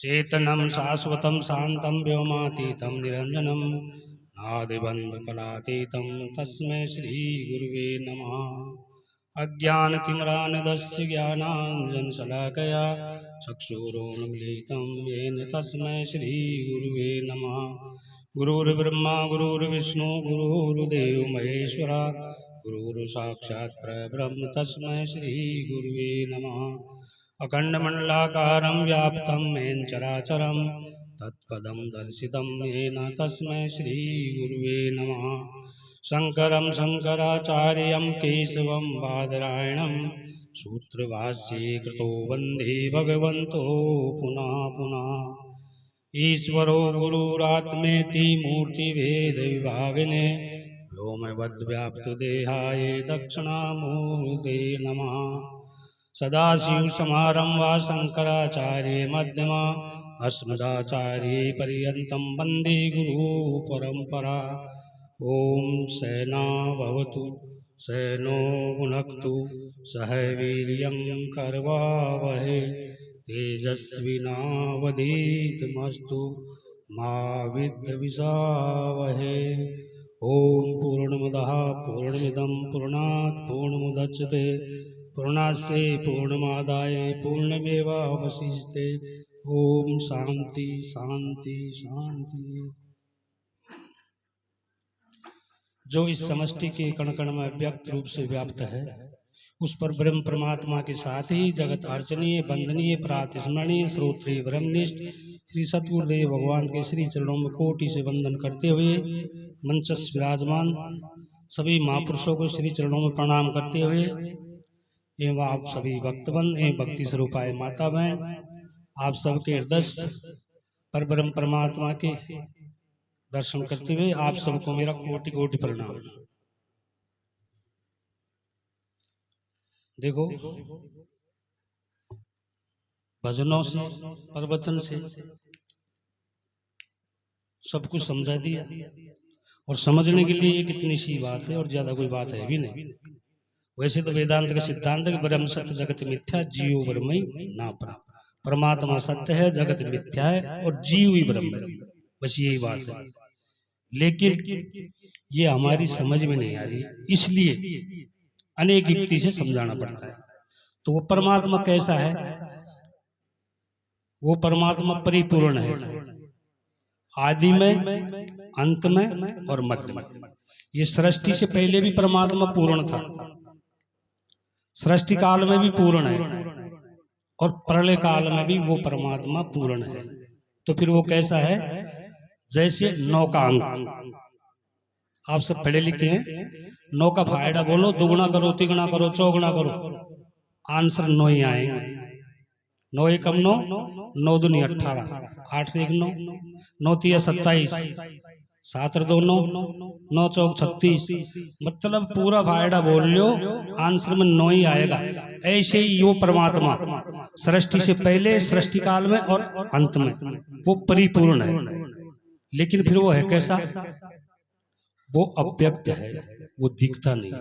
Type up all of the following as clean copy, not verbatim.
चेतनं शाश्वतं शान्तं व्योमातीतं निरञ्जनं नादिबन्धकलातीतं तस्मै श्रीगुरुवे नमः। अज्ञानतिमिरान्धस्य ज्ञानाञ्जनशलाकया चक्षुरुन्मीलितं येन तस्मै श्रीगुरुवे नमः। गुरुर्ब्रह्मा गुरुर्विष्णु गुरुर्देवो महेश्वरा गुरुर्साक्षात् परब्रह्म तस्मै श्रीगुरुवे नमः। अखण्डमण्डलाकारं व्याप्तं येन चराचरं तत्पदं दर्शितं येन तस्मै श्रीगुरुवे नमः। शङ्करं शङ्कराचार्यं केशवं बादरायणं सूत्रभाष्ये कृतो वन्दे भगवन्तो पुनः पुनः। ईश्वरो गुरुरात्मेति मूर्तिभेदविभागिने व्योमवद्व्याप्तदेहाय दक्षिणामूर्ते नमः। सदाशिवसमारम्भा शङ्कराचार्ये मध्यमा अस्मदाचार्ये पर्यन्तं वन्दे गुरुपरम्परा। ॐ सहना भवतु सहनो भुनक्तु सह वीर्यं करवावहै तेजस्विनावधीतमस्तु मा विद्विषावहै। ॐ पूर्णमदः पूर्णमिदं पूर्णात् पूर्णमुदच्यते पूर्णस्य पूर्णमादाय पूर्णमेवावशिष्यते। ओम शांति शांति शांति। जो इस समष्टि के कण कण में व्यक्त रूप से व्याप्त है उस पर ब्रह्म परमात्मा के साथ ही जगत अर्चनीय वंदनीय प्रातस्मरणीय श्रोत्रिय ब्रह्मनिष्ठ श्री सतगुरुदेव भगवान के श्री चरणों में कोटि से वंदन करते हुए मंचस विराजमान सभी महापुरुषों को श्री चरणों में प्रणाम करते हुए एवं आप सभी भक्तवन एवं भक्ति स्वरूपाय माता बहन आप सबके हृदय पर ब्रह्म परमात्मा के दर्शन करते हुए आप सबको मेरा कोटि कोटि प्रणाम। देखो भजनों से प्रवचन से सब कुछ समझा दिया और समझने के लिए कितनी सी बात है और ज्यादा कोई बात है भी नहीं। वैसे तो वेदांत का सिद्धांत है ब्रह्म सत्य जगत मिथ्या जीव ब्रह्म ना प्राप्त। परमात्मा सत्य है जगत मिथ्या है और जीव ही ब्रह्म है, बस यही बात है। लेकिन ये हमारी समझ में नहीं आ रही, इसलिए अनेक युक्ति से समझाना पड़ता है। तो वो परमात्मा कैसा है? वो परमात्मा परिपूर्ण है, आदि में, अंत में और मध्य में। ये सृष्टि से पहले भी परमात्मा पूर्ण था, सृष्टि काल में भी पूर्ण है और प्रलय काल में भी वो परमात्मा पूर्ण है। तो फिर वो कैसा है? जैसे 9 का अंक, आप सब पढ़े लिखे हैं, 9 का फायदा बोलो, दुगुना करो, तिगुना करो, चौगुना करो, आंसर 9 ही आएंगे। 9 एकम 9, 9 दूनी 18, 8 एक 9, 9 तिया 27, 7 2 9, 9 चौक 36, मतलब पूरा फायदा बोल लो, आंसर में 9 ही आएगा। ऐसे ही वो परमात्मा सृष्टि से पहले, सृष्टि काल में और अंत में वो परिपूर्ण है। लेकिन फिर वो है कैसा? वो अव्यक्त है, वो दिखता नहीं।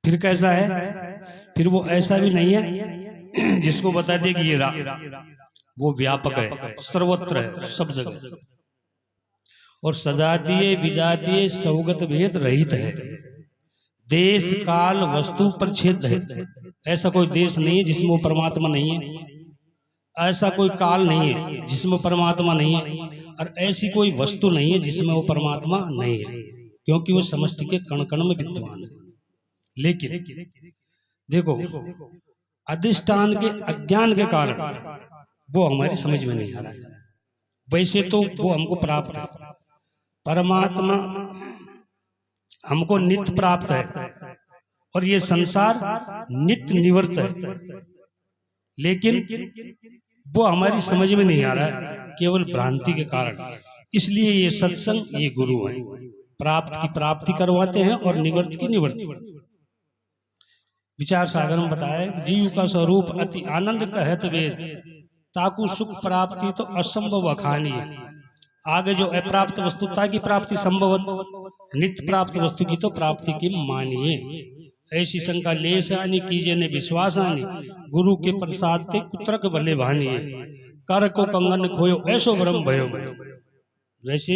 फिर कैसा है? फिर वो ऐसा भी नहीं है जिसको बता दे कि ये वो व्यापक है, सर्वत्र है, सब जगह और सजातीय विजातीय सौगत भेद रहित है, देश काल वस्तु परिच्छेद है। ऐसा कोई देश नहीं है जिसमें वो परमात्मा नहीं है, ऐसा कोई काल नहीं है जिसमें परमात्मा नहीं है, और ऐसी कोई वस्तु नहीं है जिसमें वो परमात्मा नहीं है, क्योंकि वो समष्टि के कण कण में विद्यमान है। लेकिन देखो अधिष्ठान के अज्ञान के कारण वो हमारी समझ में नहीं आ रहा है। वैसे तो वो हमको प्राप्त है, परमात्मा हमको नित्य प्राप्त है और ये संसार नित्य निवर्त है, लेकिन वो हमारी समझ में नहीं आ रहा है केवल भ्रांति के कारण। इसलिए ये सत्संग, ये गुरु है, प्राप्त की प्राप्ति करवाते हैं और निवर्त की निवर्त। विचार सागर में बताया जीव का स्वरूप अति आनंद कहत वेद, ताकू सुख प्राप्ति तो असंभव अखानी। आगे जो अप्राप्त वस्तुता की प्राप्ति संभव, नित्य प्राप्त वस्तु की तो प्राप्ति की मानिए। ऐसी शंका लेस आनी, कीजे ने विश्वास आनी, गुरु के प्रसाद ते पुत्रक भले भानी, कर को कंगन खोयो ऐसो भ्रम भयो। जैसे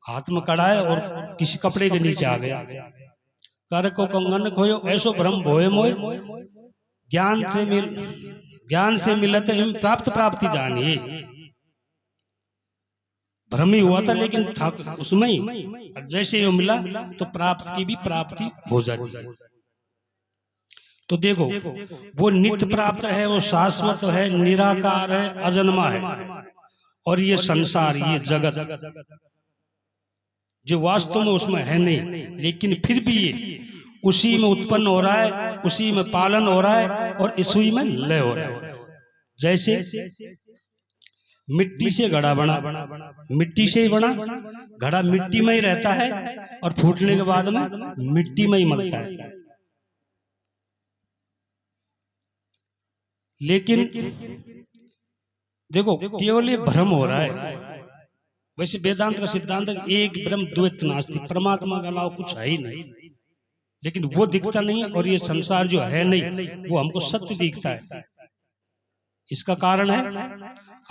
हाथ में कड़ा है और किसी कपड़े के नीचे आ गया, कर को कंगन खोयो ऐसो भ्रम भोए मोय, ज्ञान से मिलत हिम प्राप्त प्राप्ति जानिए। भ्रम ही हुआ था लेकिन था उसमें ही, जैसे यो मिला तो प्राप्त की भी प्राप्ति हो जाती है। तो देखो वो नित्य प्राप्त है, वो शाश्वत है, निराकार है, अजन्मा है। और ये संसार, ये जगत जो वास्तव में उसमें है नहीं, लेकिन फिर भी ये उसी में उत्पन्न हो रहा है, उसी में पालन हो रहा है और इसी में लय हो रहा है। जैसे मिट्टी से घड़ा बना, मिट्टी से ही बना, घड़ा मिट्टी में ही रहता है और फूटने के बाद में मिट्टी में ही मरता है। लेकिन देखो केवल ये भ्रम हो रहा है। वैसे वेदांत का सिद्धांत एक ब्रह्म द्वैत नास्ति, परमात्मा का अलावा कुछ है ही नहीं, लेकिन वो दिखता नहीं और ये संसार जो है नहीं वो हमको सत्य दिखता है। इसका कारण है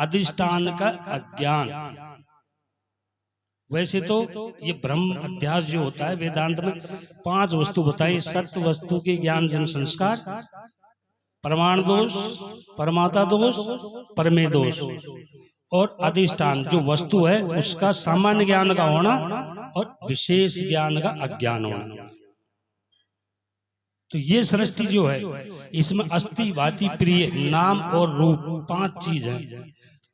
अधिष्ठान का अज्ञान। वैसे तो ये ब्रह्म अध्यास जो होता है वेदांत में 5 वस्तु बताई, सत्य वस्तु के ज्ञान जन संस्कार, प्रमाण दोष, परमाता दोष, परमे दोष और अधिष्ठान जो वस्तु है उसका सामान्य ज्ञान का होना और विशेष ज्ञान का अज्ञान होना। तो ये सृष्टि जो है इसमें अस्थि भांति प्रिय, नाम और रूप 5 चीज है।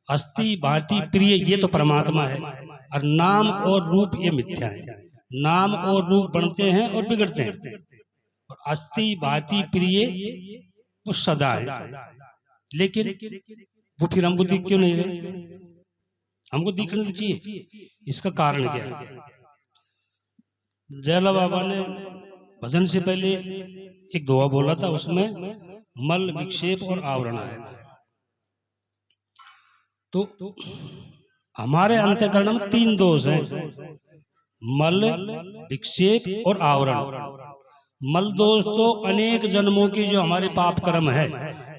अस्थि भांति प्रिय ये तो परमात्मा है और नाम और रूप ये मिथ्या है। नाम और रूप बनते हैं और बिगड़ते हैं और अस्थि भांति प्रिय वो सदा है। लेकिन वो फिर हमको दिख क्यों नहीं रहे? हमको दिखना चाहिए। इसका कारण क्या है? जयला बाबा ने भजन से पहले एक दोहा बोला था, उसमें मल, विक्षेप और आवरण आया था। तो हमारे अंतःकरण में 3 दोष हैं, मल, विक्षेप और आवरण। मल दोष तो अनेक जन्मों के जो हमारे पाप कर्म है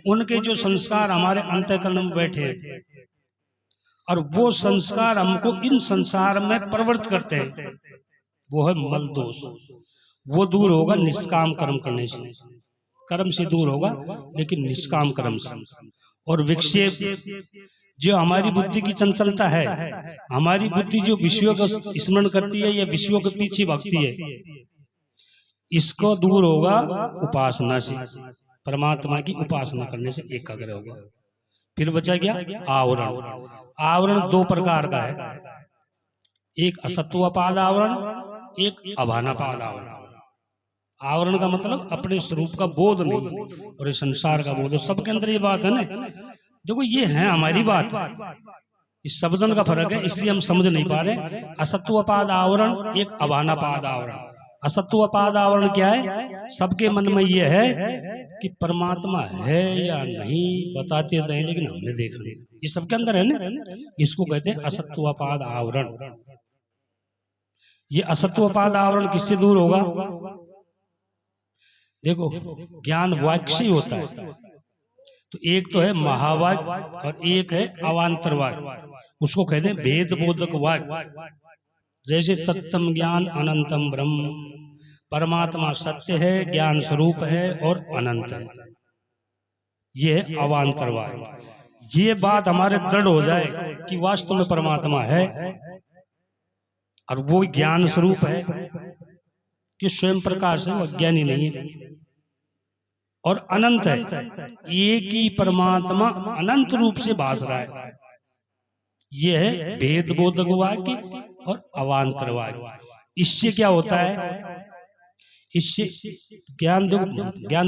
उनके जो संस्कार हमारे अंतःकरण में बैठे हैं और वो संस्कार हमको इन संसार में प्रवृत्त करते हैं, वो है मल दोष। वो दूर होगा निष्काम कर्म करने से, कर्म से दूर होगा लेकिन निष्काम कर्म से। और विक्षेप जो हमारी बुद्धि की चंचलता है, हमारी बुद्धि जो विषयों का स्मरण करती है या विषयों के पीछे भागती है, इसको दूर होगा उपासना से, परमात्मा की उपासना करने से एकाग्र होगा। फिर बचा गया आवरण। आवरण 2 प्रकार का है, एक असत्वपाद आवरण, एक अभानापाद आवरण। आवरण का मतलब अपने स्वरूप का बोध नहीं और इस संसार का बोध। सबके अंदर ये बात है ना, देखो ये है हमारी बात, इस शब्दन का फर्क है इसलिए हम समझ नहीं पा रहे। असत्वपाद आवरण, एक अभानापाद आवरण। असत्वपाद आवरण क्या है? सबके मन में ये है कि परमात्मा है या नहीं बताते तो हैं लेकिन हमने देखा नहीं, ये सबके अंदर है ना, इसको कहते हैं असत्वपाद आवरण। ये असत्वपाद आवरण किससे दूर होगा? देखो ज्ञान वाक्य से होता है, तो एक तो है महावाक्य और एक है अवान्तर वाक्य, उसको कहते हैं भेद बोधक वाक्य। जैसे सत्यम ज्ञान अनंतम ब्रह्म, परमात्मा सत्य है, ज्ञान स्वरूप है और अनंत है, ये है अवान्तर वाक्य। ये बात हमारे दृढ़ हो जाए कि वास्तव में परमात्मा है और वो ज्ञान स्वरूप है कि स्वयं प्रकाश है, वो अज्ञानी नहीं है और अनंत है, एक ही परमात्मा अनंत रूप से भास रहा है। यह है भेद बोधक वाक्य और अवान्तर वाक्य। इससे क्या होता है? इससे ज्ञान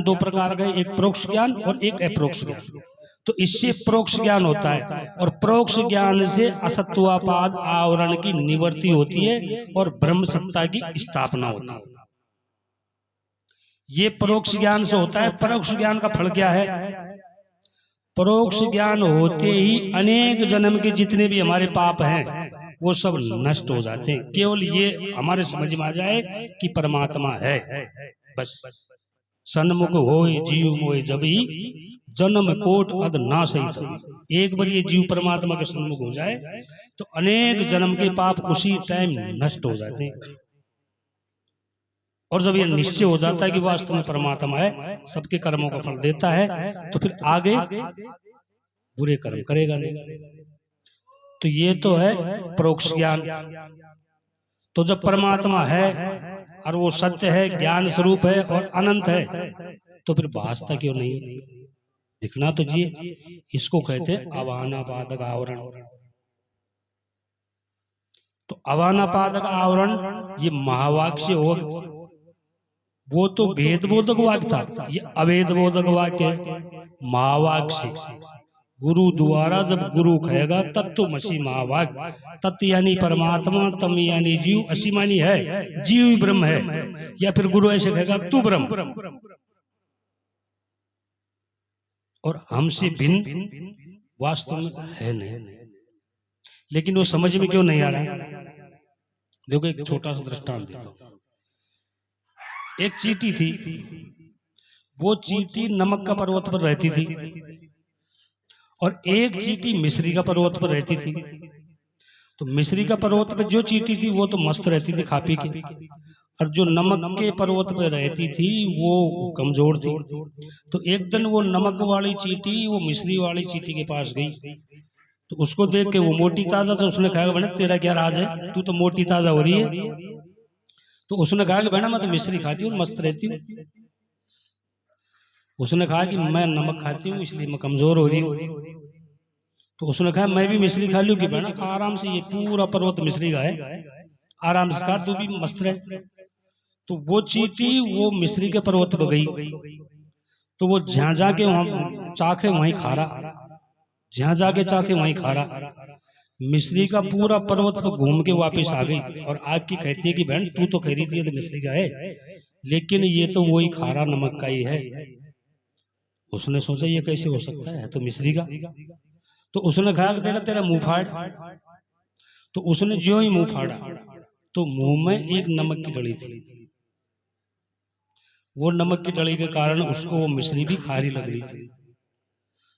2 प्रकार का, एक प्रोक्ष ज्ञान और एक अप्रोक्ष ज्ञान। तो इससे प्रोक्ष ज्ञान होता है और प्रोक्ष ज्ञान से असत्वापाद आवरण की निवृत्ति होती है और ब्रह्म सत्ता की स्थापना होती है। ये परोक्ष ज्ञान से होता है। परोक्ष ज्ञान का फल क्या है? परोक्ष ज्ञान होते ही अनेक जन्म के जितने भी हमारे पाप हैं वो सब नष्ट हो जाते हैं। केवल ये हमारे समझ में आ जाए कि परमात्मा है, बस सन्मुख होए जीव मोए जबी जन्म कोट अध ना सही तभी। एक बार ये जीव परमात्मा के सन्मुख हो जाए तो अनेक जन्म के पाप उसी टाइम नष्ट हो जाते हैं। और जब ये निश्चय हो जाता है कि वास्तव में परमात्मा है, सबके कर्मों का फल देता है, तो फिर आगे बुरे कर्म करेगा नहीं। तो ये तो है परोक्ष ज्ञान। तो जब परमात्मा है और वो सत्य है, ज्ञान स्वरूप है और अनंत है, तो फिर भासता क्यों नहीं? दिखना तो जी, इसको कहते हैं अवानापादक आवरण। तो अवानापादक आवरण ये महावाक्य हो, वो तो वेद बोधक वाक्य था, ये अवेद बोधक वाक्य है। महावाक्य गुरु द्वारा जब गुरु कहेगा तत्वमसि महावाक्य, तत्व यानी परमात्मा, तम यानी जीव, असी मानी है जीव ब्रह्म है, या फिर गुरु ऐसे कहेगा तू ब्रह्म। और हमसे भिन्न वास्तव में है नहीं, लेकिन वो समझ में क्यों नहीं आ रहा? देखो एक छोटा सा दृष्टांत देता हूं। एक चींटी थी, वो चींटी नमक का पर्वत पर रहती थी और एक चींटी मिस्री का पर्वत पर रहती थी। तो मिस्री का पर्वत पर जो चींटी थी वो तो मस्त रहती थी खा पी के, और जो नमक के पर्वत पर रहती थी वो कमजोर थी। तो एक दिन वो नमक वाली चींटी वो मिस्री वाली चींटी के पास गई, तो उसको देख के वो मोटी ताजा, तो उसने कहा बहना तेरा क्या राज है, तू तो मोटी ताजा हो रही है। तो उसने कहा कि बहना मैं तो मिस्री खाती हूँ, मस्त रहती हूँ। उसने कहा कि मैं नमक खाती हूँ इसलिए मैं कमजोर हो रही हूँ। तो उसने कहा मैं भी मिस्री खा लूँ कि बहना खा आराम से, ये पूरा पर्वत मिस्री का है, आराम से खा, तू भी मस्त रहे। तो वो चींटी वो मिस्री के पर्वत पर गई, तो वो जहां जाके वहां चाखे वहीं खा रहा, जहां जाके चाखे वहीं खा रहा। मिस्री का पूरा पर्वत तो घूम के वापस आ गई और आग की कहती है कि बहन तू तो कह रही थी ये तो मिस्री का है, लेकिन ये तो वही खारा नमक का ही है। उसने सोचा ये कैसे हो सकता है तो मिस्री का। तो उसने कहा कि देखा तेरा मुंह फाड़। तो उसने जो ही मुंह फाड़ा तो मुंह में एक नमक की डली थी। वो नमक की डली के कारण उसको वो मिस्री भी खारी लग रही थी।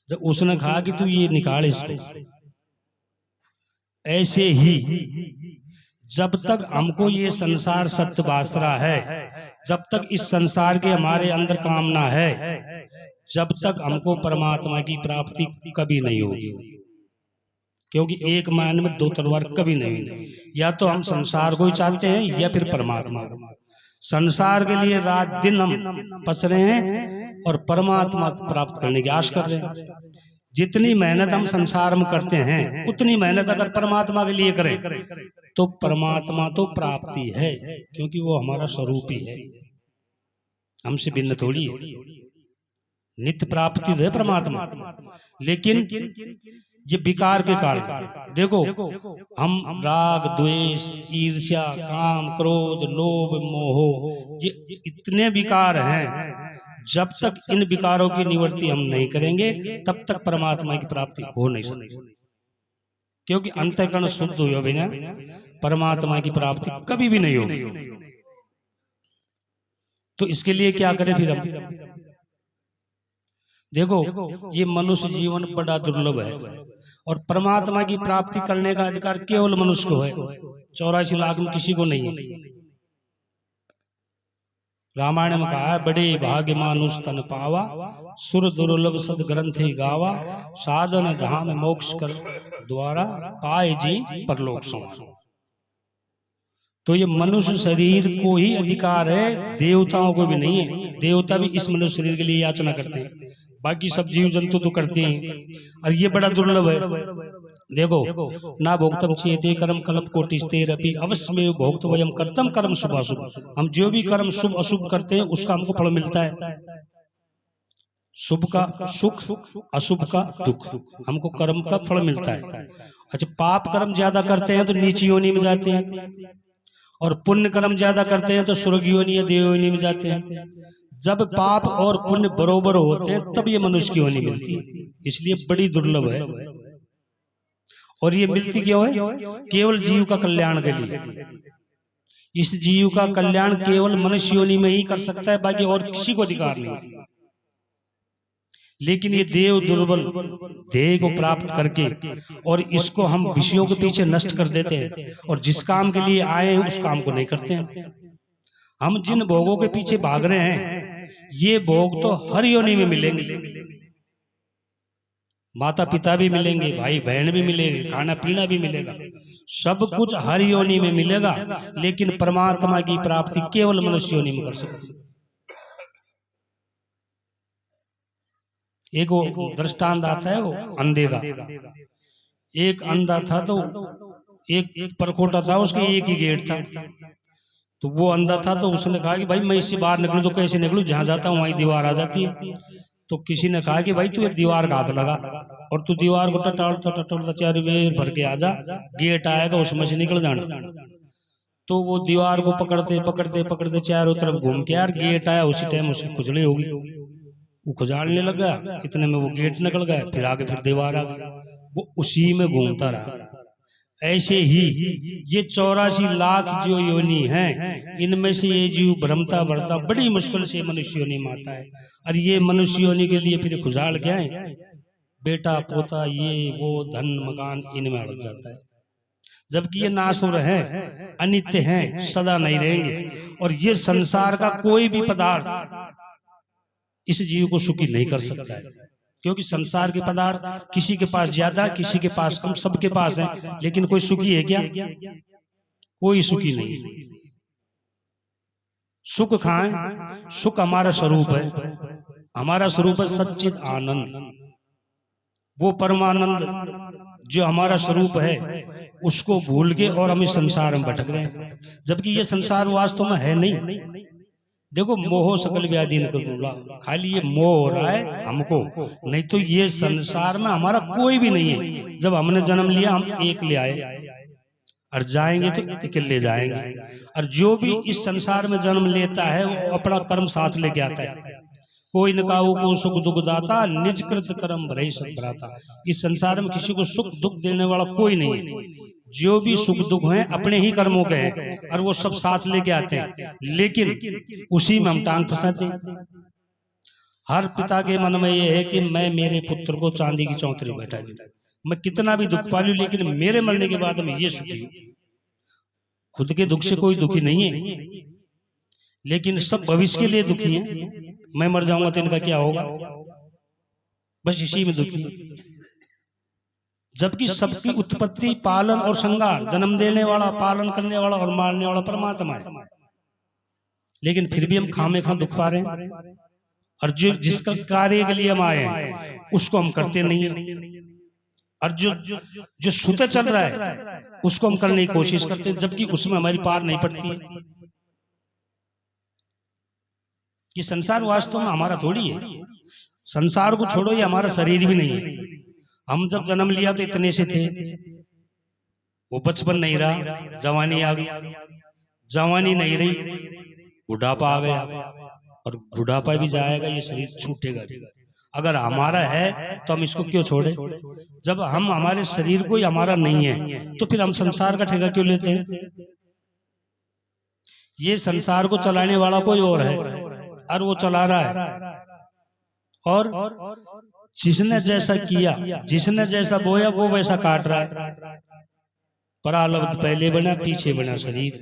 जब उसने कहा कि तू ये निकाल इसको, ऐसे ही जब तक हमको ये संसार सत्य बास रहा है, जब तक इस संसार के हमारे अंदर कामना है, जब तक हमको परमात्मा की प्राप्ति कभी नहीं होगी। क्योंकि एक मान में दो तलवार कभी नहीं होगी, या तो हम संसार को ही चाहते हैं या फिर परमात्मा। संसार के लिए रात दिन हम पच रहे हैं और परमात्मा प्राप्त करने की आश कर रहे हैं। जितनी मेहनत हम संसार में करते हैं उतनी मेहनत अगर परमात्मा के लिए करें तो परमात्मा तो प्राप्ति है, क्योंकि वो हमारा स्वरूप ही है, हमसे भिन्न थोड़ी है। नित्य प्राप्ति है परमात्मा। लेकिन ये विकार के कारण देखो, हम राग द्वेष ईर्ष्या काम क्रोध लोभ मोह ये इतने विकार हैं, जब तक इन विकारों की निवृत्ति हम नहीं करेंगे तब तक परमात्मा की प्राप्ति हो नहीं सकती। क्योंकि अंतःकरण शुद्ध हुए बिना परमात्मा की प्राप्ति कभी भी नहीं होगी। तो इसके लिए क्या करें फिर हम? देखो ये मनुष्य जीवन बड़ा दुर्लभ है और परमात्मा की प्राप्ति करने का अधिकार केवल मनुष्य को है, 84 लाख में किसी को नहीं है। रामायण में कहा है बड़े भाग्य मानुष तन पावा, सुर दुर्लभ सद ग्रंथ ही गावा, साधन धाम मोक्ष कर द्वारा पाए जी परलोक समाना। तो ये मनुष्य शरीर को ही अधिकार है, देवताओं को भी नहीं है। देवता भी इस मनुष्य शरीर के लिए याचना करते हैं, बाकी सब जीव जंतु तो करते हैं, और ये बड़ा दुर्लभ है। देखो ना भोक्तम चेते कर्म कल्प कोटिस्तेरपि अवश्य में भोक्त वयम कर्तम कर्म शुभाशुभ। हम जो भी कर्म शुभ अशुभ करते हैं उसका हमको फल मिलता है। शुभ का सुख, अशुभ का दुख, हमको कर्म का फल मिलता है। अच्छा, पाप कर्म ज्यादा करते हैं तो नीची योनि में जाते हैं, और पुण्य कर्म ज्यादा करते हैं तो स्वर्ग योनि या देव योनि में जाते हैं। जब पाप और पुण्य बरोबर होते हैं तब ये मनुष्य की योनि मिलती है, इसलिए बड़ी दुर्लभ है। और ये मिलती क्यों है? केवल जीव का कल्याण के लिए। इस जीव का कल्याण केवल मनुष्य योनि में ही कर सकता है, बाकी और किसी को अधिकार नहीं। लेकिन ये देव दुर्बल देह को प्राप्त करके और इसको हम विषयों के पीछे नष्ट कर देते हैं, और जिस काम के लिए आए हैं उस काम को नहीं करते हैं। हम जिन भोगों के पीछे भाग रहे हैं, ये भोग तो हर योनि में मिलेंगे। माता पिता भी मिलेंगे, भाई बहन भी मिलेंगे, खाना पीना भी मिलेगा, सब कुछ हर योनि में मिलेगा। लेकिन परमात्मा की प्राप्ति केवल मनुष्य योनि में कर सकते हैं। एक वो दृष्टांत आता है वो अंधे का। एक अंधा था तो एक परखोटा था, उसके एक ही गेट था। तो वो अंधा था तो उसने कहा कि भाई मैं इससे बाहर निकलूं तो कैसे निकलूं, जहां जाता हूं वहीं दीवार आ जाती है। तो किसी ने कहा कि भाई तू ये दीवार का हाथ लगा और तू दीवार को टटोलता चारों वेर भर के आजा, गेट आएगा उसमें से निकल जाना। तो वो दीवार को पकड़ते पकड़ते पकड़ते चारों तरफ घूम के यार गेट आया, उसी टाइम उसकी खुजली होगी, वो खुजाड़ने लगा। इतने में वो गेट निकल गया, फिर आगे फिर दीवार आ गई, वो उसी में घूमता रहा। ऐसे ही ये 84 लाख जो योनि हैं, इनमें से ये जीव भ्रमता भरता बड़ी मुश्किल से मनुष्य योनि में आता है। और ये मनुष्य योनि के लिए फिर खुजाड़ क्या है, बेटा पोता ये वो धन मकान इनमें अड़क जाता है। जबकि ये नासुर हैं, अनित्य हैं, सदा नहीं रहेंगे। और ये संसार का कोई भी पदार्थ इस जीव को सुखी नहीं कर सकता है, क्योंकि संसार के पदार्थ किसी के पास ज्यादा किसी के पास कम, सबके पास है, लेकिन कोई सुखी है क्या? कोई सुखी नहीं। सुख खाएं, सुख हमारा स्वरूप है, हमारा स्वरूप है सच्चिद आनंद। वो परमानंद जो हमारा स्वरूप है उसको भूल के और हम इस संसार में भटक रहे हैं, जबकि ये संसार वास्तव में है नहीं। देखो मोह सकल व्याधि न करूला, खाली ये मोह हो रहा है हमको, नहीं तो ये संसार में हमारा कोई भी नहीं है। जब हमने जन्म लिया हम एक ले आए और जाएंगे तो अकेले जाएंगे। और जो भी इस संसार में जन्म लेता है वो अपना कर्म साथ लेके आता है। कोई न काऊ को सुख दुख दाता, निज कृत कर्म भरे सब भराता। इस संसार में किसी को सुख दुख देने वाला कोई नहीं है। जो भी सुख दुख हैं अपने ही कर्मों के हैं और वो सब साथ लेके आते हैं, लेकिन उसी में हम टांग फंसाते हैं। हर पिता के मन में ये है कि मैं मेरे पुत्र को चांदी की चौंतरी बैठा दूं, मैं कितना भी दुख पालू लेकिन मेरे मरने के बाद मैं ये सुखी हूं। खुद के दुख से कोई दुखी नहीं है, लेकिन सब भविष्य के लिए दुखी हैं। मैं मर जाऊंगा तो इनका क्या होगा, बस इसी में दुखी है। जबकि सबकी उत्पत्ति पालन और संहार, जन्म देने वाला, पालन करने वाला और मारने वाला परमात्मा है, लेकिन फिर भी हम खामे खा दुख पा रहे हैं। और जो जिसका कार्य के लिए हम आए हैं उसको हम करते नहीं है, और जो सुते चल रहा है उसको हम करने की कोशिश करते हैं, जबकि उसमें हमारी पार नहीं पड़ती है। ये संसार वास्तव में हमारा थोड़ी है। संसार को छोड़ो, ये हमारा शरीर भी नहीं है। हम जब जन्म लिया तो इतने से थे, वो बचपन नहीं रहा, जवानी आ गई, जवानी नहीं रही, बुढ़ापा आ गया, और बुढ़ापा भी जाएगा, ये शरीर छूटेगा। अगर हमारा है तो हम इसको क्यों छोड़े? जब हम हमारे शरीर को ही हमारा नहीं है तो फिर हम संसार का ठेका क्यों लेते हैं? ये संसार को चलाने वाला कोई और है और वो चला रहा है, और जिसने जैसा किया, जिसने जैसा बोया वो वैसा काट रहा है। परालब्ध पहले बना पीछे बना शरीर,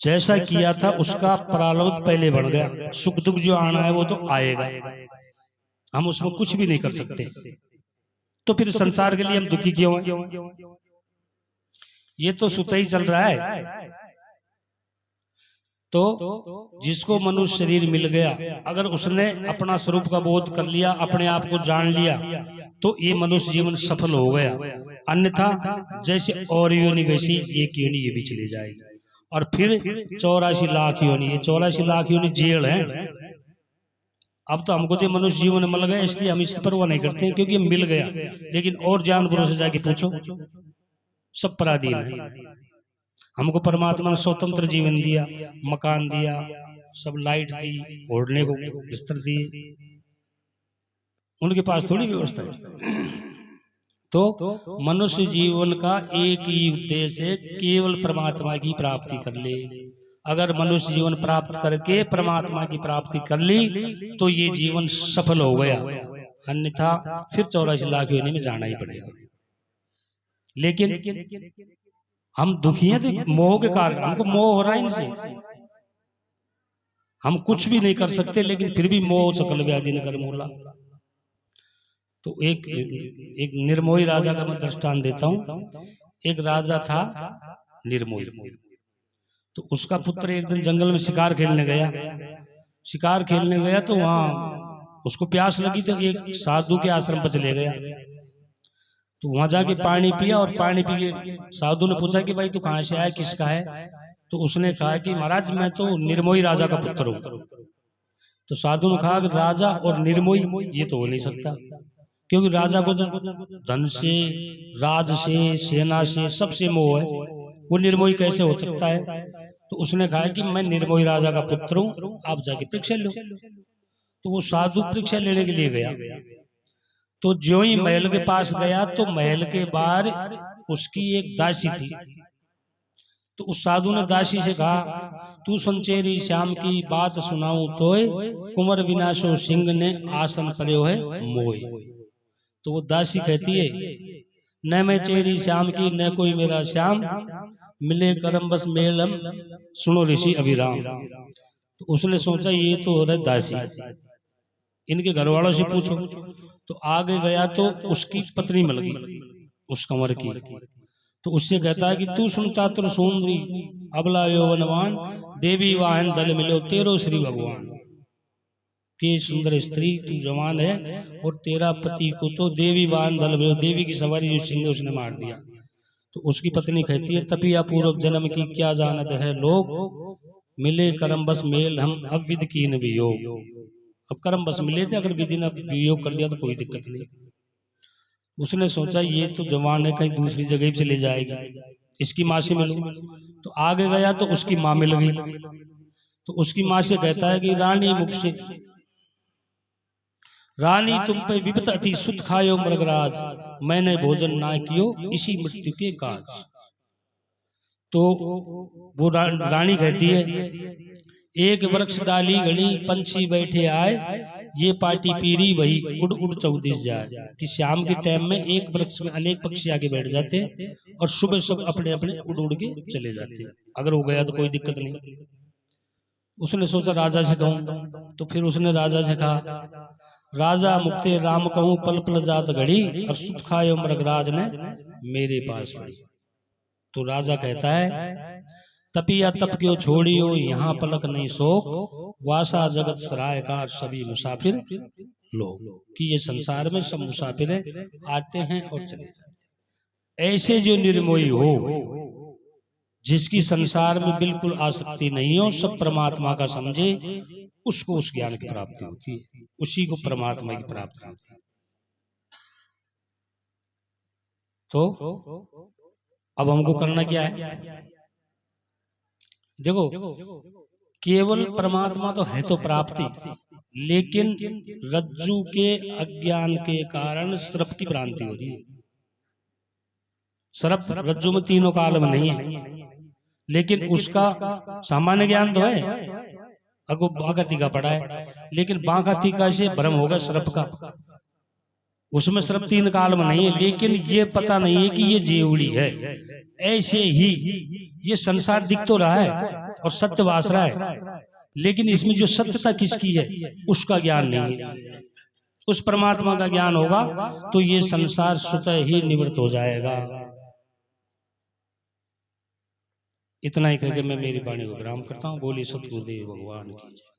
जैसा किया था उसका परालब्ध पहले बन गया। सुख दुख जो आना है वो तो आएगा, हम उसमें कुछ भी नहीं कर सकते। तो फिर संसार के लिए हम दुखी क्यों हैं? ये तो सुता ही चल रहा है। तो जिसको मनुष्य शरीर मिल गया, अगर उसने अपना स्वरूप का बोध कर लिया, अपने आप को जान लिया, तो ये मनुष्य जीवन सफल हो गया। अन्यथा जैसे और योनि वैसी एक योनि ये भी चली जाएगी। और फिर 84 लाख योनि, ये 84 लाख योनि जेल है। अब तो हमको तो मनुष्य जीवन मिल गया इसलिए हम इसकी परवाह नहीं करते हैं, क्योंकि मिल गया। लेकिन और जानवरों से जाके पूछो, सब पराधीन है। हमको परमात्मा ने स्वतंत्र जीवन दिया, मकान दिया, सब लाइट दी, ओढ़ने को बिस्तर दिए, उनके पास थोड़ी व्यवस्था है। तो मनुष्य जीवन का एक ही उद्देश्य है, केवल परमात्मा की प्राप्ति कर ले। अगर मनुष्य जीवन प्राप्त करके परमात्मा की प्राप्ति कर ली तो ये जीवन सफल हो गया, अन्यथा फिर 84 लाख योनि में जाना ही पड़ेगा। लेकिन हम दुखी हैं तो मोह के कारण, हमको मोह हो रहा है इनसे, हम कुछ भी नहीं कर सकते लेकिन फिर भी मोह सकल व्याधि न कर मूला। तो एक निर्मोही राजा का मैं दृष्टांत देता हूँ। एक राजा था निर्मोही, तो उसका पुत्र एक दिन जंगल में शिकार खेलने गया। शिकार खेलने गया तो वहां उसको प्यास लगी तो एक साधु के आश्रम पर चले गया। तो वहां जाके पानी पिया और पानी पी के साधु ने पूछा कि भाई तू कहाँ से आया, किसका है? तो उसने कहा कि महाराज मैं तो निर्मोही राजा का पुत्र हूँ। तो साधु ने कहा कि राजा और निर्मोही ये तो हो नहीं सकता, क्योंकि राजा को तो धन से, राज से, सेना से सबसे मोह है, वो निर्मोही कैसे हो सकता है? तो उसने कहा कि मैं निर्मोही राजा का पुत्र हूँ, आप जाके परीक्षा लो। तो वो साधु परीक्षा लेने के लिए गया। तो जो ही महल के पास गया तो महल के बाहर उसकी एक दासी थी। तो उस साधु ने दासी से कहा, तू संचेरी श्याम की बात सुनाऊं तोय, कुंवर विनाशो सिंह ने आसन पर्यो है मोय। तो वो दासी कहती है, न मैं चेरी श्याम की न कोई मेरा श्याम, मिले करम बस मेलम सुनो ऋषि अभिराम। तो उसने सोचा ये तो हो रहा है दासी, इनके घर वालों से पूछो। तो आगे गया तो उसकी पत्नी मिल गई उस कंवर की। तो उससे कहता है कि तू सुन चातुर सुंदरी अबला यौवनवान, देवी वाहन दल मिलो तेरो श्री भगवान। कि सुंदर स्त्री तू जवान है और तेरा पति को तो देवी वाहन दल मिलो, देवी की सवारी जो सिंह उसने मार दिया। तो उसकी पत्नी कहती है, तपिया पूर्व जन्म की क्या जानत है लोग, मिले कर्म बस मेल हम अब विधि कीन वियोग। अब कर्म बस मिले थे, अगर विधि ने वियोग कर दिया तो कोई दिक्कत नहीं। उसने सोचा ये तो जवान है, कहीं दूसरी जगह भी चले जाएगी, इसकी माँ से मिलूं। तो आगे गया तो उसकी माँ मिल गई। तो उसकी माँ से कहता है कि रानी मुख से, रानी तुम पे विपत अति सुत खायो मृगराज, मैंने भोजन ना कियो इसी मृत्यु के काज। तो वो रानी कहती है, एक वृक्ष डाली घड़ी पंछी बैठे आए, ये पार्टी पीरी वही उड़ उड़ 34 जाए। कि शाम के टाइम में एक वृक्ष में अनेक पक्षी आगे बैठ जाते हैं और सुबह सब अपने अपने उड़ उड़ के चले जाते हैं, अगर हो गया तो कोई दिक्कत नहीं। उसने सोचा राजा से कहूं। तो फिर उसने राजा से कहा, राजा मुक्ते राम कहूं पल पल जात घड़ी, और सुत खायो मृगराज ने मेरे पास पड़ी। तो राजा कहता है, तपिया तप क्यों छोड़ियो यहाँ पलक नहीं शोक, वासा जगत सराय का सभी मुसाफिर लोग। कि ये संसार में सब मुसाफिर आते हैं और चले जाते हैं। ऐसे जो निर्मोही हो, जिसकी संसार में बिल्कुल आसक्ति नहीं हो, सब परमात्मा का समझे, उसको उस ज्ञान की प्राप्ति होती है, उसी को परमात्मा की प्राप्ति होती है। तो अब हमको करना क्या है? देखो, केवल परमात्मा तो है तो प्राप्ति, लेकिन रज्जु के अज्ञान के कारण सर्प की भ्रांति हो रही है। सर्प रज्जु में तीनों काल में नहीं है, लेकिन उसका सामान्य ज्ञान तो है, अगो बांका टीका पड़ा है, लेकिन बांका टीका से भ्रम होगा सर्प का। उसमें सर्प 3 काल में नहीं है, लेकिन ये पता नहीं है कि ये जीवड़ी है। ऐसे ही ये संसार दिख तो रहा है और सत्य वास रहा है, लेकिन इसमें जो सत्यता किसकी है उसका ज्ञान नहीं है। उस परमात्मा का ज्ञान होगा तो ये संसार स्वतः ही निवृत्त हो जाएगा। इतना ही करके मैं मेरी वाणी को विराम करता हूँ। बोलिए सतगुरुदेव भगवान की जय।